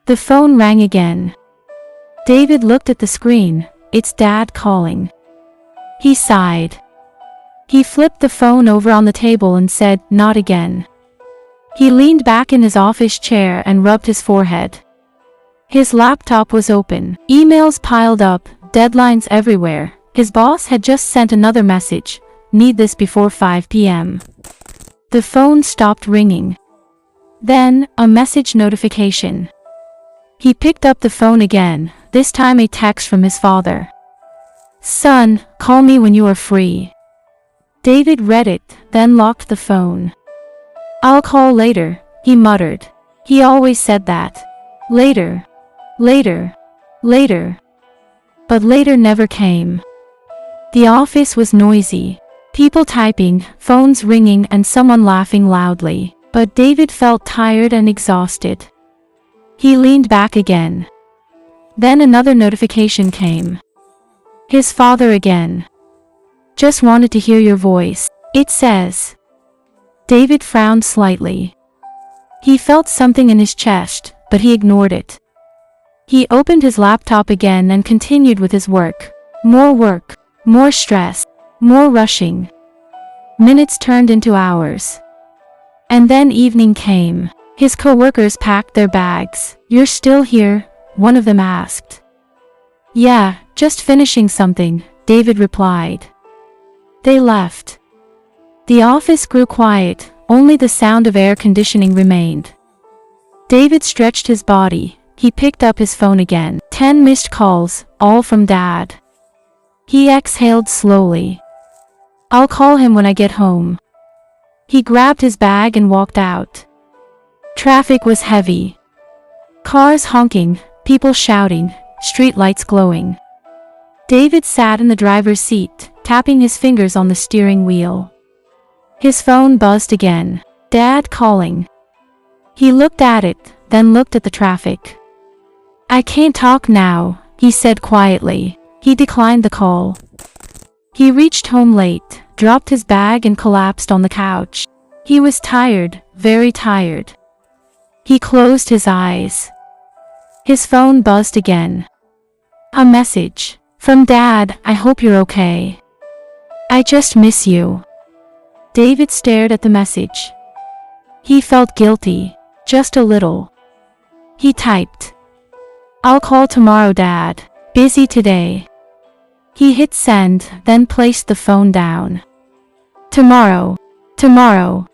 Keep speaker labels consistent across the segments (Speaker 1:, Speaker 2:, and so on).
Speaker 1: The phone rang again. David looked at the screen. It's Dad calling. He sighed. He flipped the phone over on the table and said, "Not again." He leaned back in his office chair and rubbed his forehead. His laptop was open. Emails piled up, deadlines everywhere. His boss had just sent another message. "Need this before 5 p.m. The phone stopped ringing. Then, a message notification. He picked up the phone again, this time a text from his father. "Son, call me when you are free." David read it, then locked the phone. "I'll call later," he muttered. He always said that. Later. Later. Later. But later never came. The office was noisy. People typing, phones ringing, and someone laughing loudly. But David felt tired and exhausted. He leaned back again. Then another notification came. His father again. "Just wanted to hear your voice," it says. David frowned slightly. He felt something in his chest, but he ignored it. He opened his laptop again and continued with his work. Work, more stress, more rushing. Minutes turned into hours. And then evening came. His coworkers packed their bags. "You're still here?" one of them asked. "Yeah, just finishing something," David replied. They left. The office grew quiet, only the sound of air conditioning remained. David stretched his body. He picked up his phone again. 10 missed calls, all from Dad. He exhaled slowly. "I'll call him when I get home." He grabbed his bag and walked out. Traffic was heavy. Cars honking, people shouting, street lights glowing. David sat in the driver's seat, tapping his fingers on the steering wheel. His phone buzzed again. Dad calling. He looked at it, then looked at the traffic. "I can't talk now," he said quietly. He declined the call. He reached home late, dropped his bag and collapsed on the couch. He was tired, very tired. He closed his eyes. His phone buzzed again. A message. "From Dad, I hope you're okay. I just miss you." David stared at the message. He felt guilty, just a little. He typed, "I'll call tomorrow, Dad. Busy today." He hit send, then placed the phone down. Tomorrow. Tomorrow.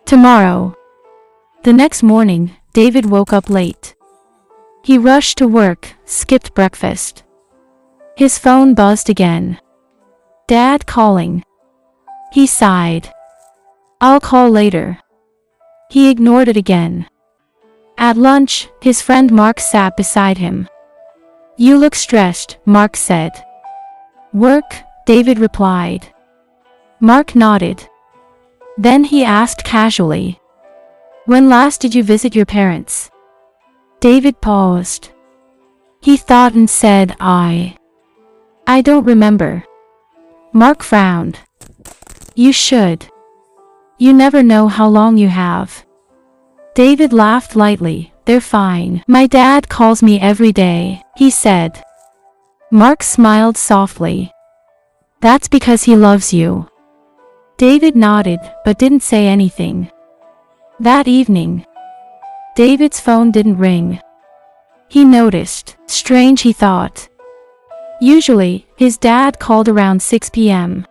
Speaker 1: Tomorrow. The next morning, David woke up late. He rushed to work, skipped breakfast. His phone buzzed again. Dad calling. He sighed. "I'll call later." He ignored it again. At lunch, his friend Mark sat beside him. "You look stressed," Mark said. "Work," David replied. Mark nodded. Then he asked casually, "When last did you visit your parents?" David paused. He thought and said, I don't remember." Mark frowned. "You should. You never know how long you have." David laughed lightly. "They're fine. My dad calls me every day," he said. Mark smiled softly. "That's because he loves you." David nodded, but didn't say anything. That evening, David's phone didn't ring. He noticed. Strange, he thought. Usually, his dad called around 6 p.m.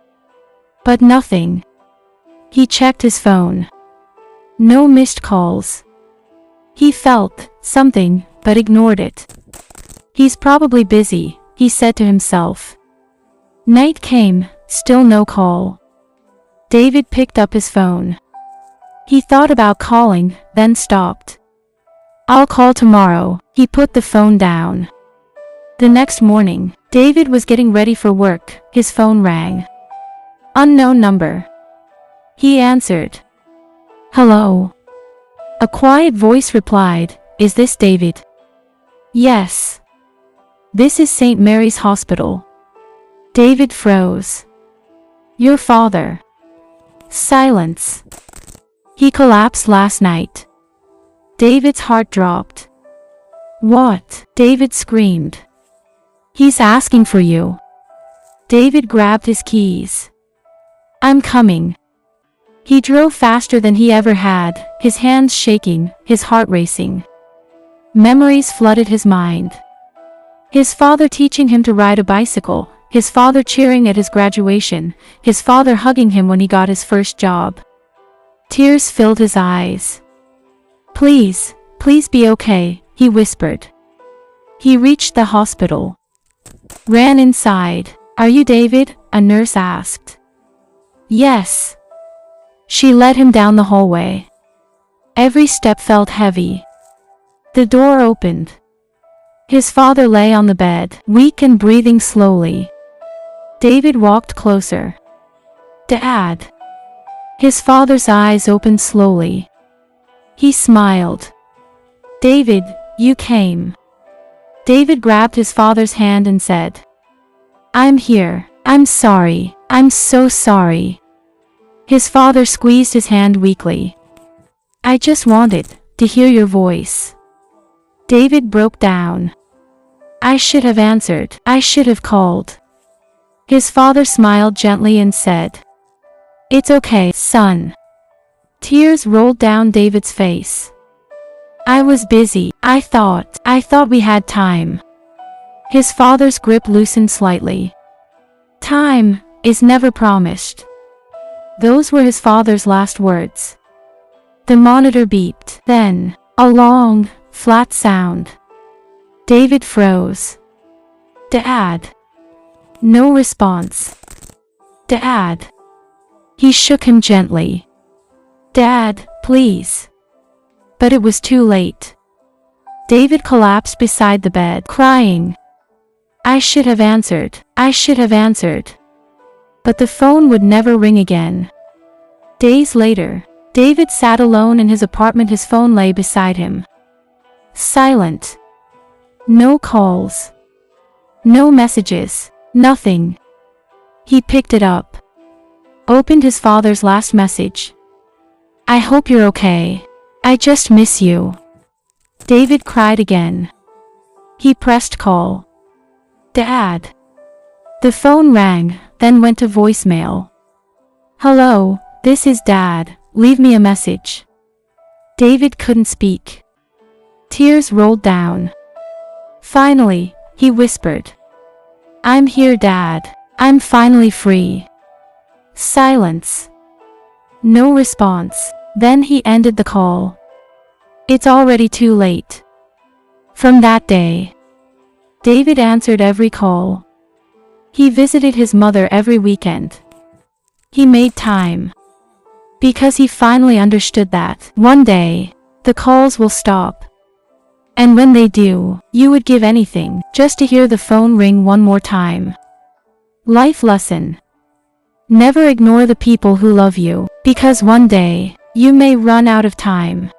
Speaker 1: But nothing. He checked his phone. No missed calls. He felt something, but ignored it. "He's probably busy," he said to himself. Night came, still no call. David picked up his phone. He thought about calling, then stopped. "I'll call tomorrow." He put the phone down. The next morning, David was getting ready for work. His phone rang. Unknown number. He answered. "Hello." A quiet voice replied, "Is this David?" "Yes." "This is St. Mary's Hospital." David froze. "Your father." Silence. "He collapsed last night." David's heart dropped. What? David screamed. He's asking for you. David grabbed his keys. I'm coming. He drove faster than he ever had, his hands shaking, his heart racing. Memories flooded his mind. His father teaching him to ride a bicycle, his father cheering at his graduation, his father hugging him when he got his first job. Tears filled his eyes. Please, please be okay, he whispered. He reached the hospital. Ran inside. Are you David? A nurse asked. Yes. She led him down the hallway. Every step felt heavy. The door opened. His father lay on the bed, weak and breathing slowly. David walked closer. Dad. His father's eyes opened slowly. He smiled. David, you came. David grabbed his father's hand and said, I'm here. I'm sorry. I'm so sorry. His father squeezed his hand weakly. I just wanted to hear your voice. David broke down. I should have answered. I should have called. His father smiled gently and said, It's okay, son. Tears rolled down David's face. I was busy. I thought we had time. His father's grip loosened slightly. Time is never promised. Those were his father's last words. The monitor beeped. Then, a long, flat sound. David froze. Dad. No response. Dad. He shook him gently. Dad, please. But it was too late. David collapsed beside the bed, crying. I should have answered. I should have answered. But the phone would never ring again. Days later, David sat alone in his apartment. His phone lay beside him. Silent. No calls. No messages. Nothing. He picked it up. Opened his father's last message. I hope you're okay. I just miss you. David cried again. He pressed call. Dad. The phone rang, then went to voicemail. Hello, this is Dad. Leave me a message. David couldn't speak. Tears rolled down. Finally, he whispered. I'm here, Dad. I'm finally free. Silence. No response. Then he ended the call. It's already too late. From that day, David answered every call. He visited his mother every weekend. He made time. Because he finally understood that, one day, the calls will stop. And when they do, you would give anything, just to hear the phone ring one more time. Life lesson. Never ignore the people who love you, because one day, you may run out of time.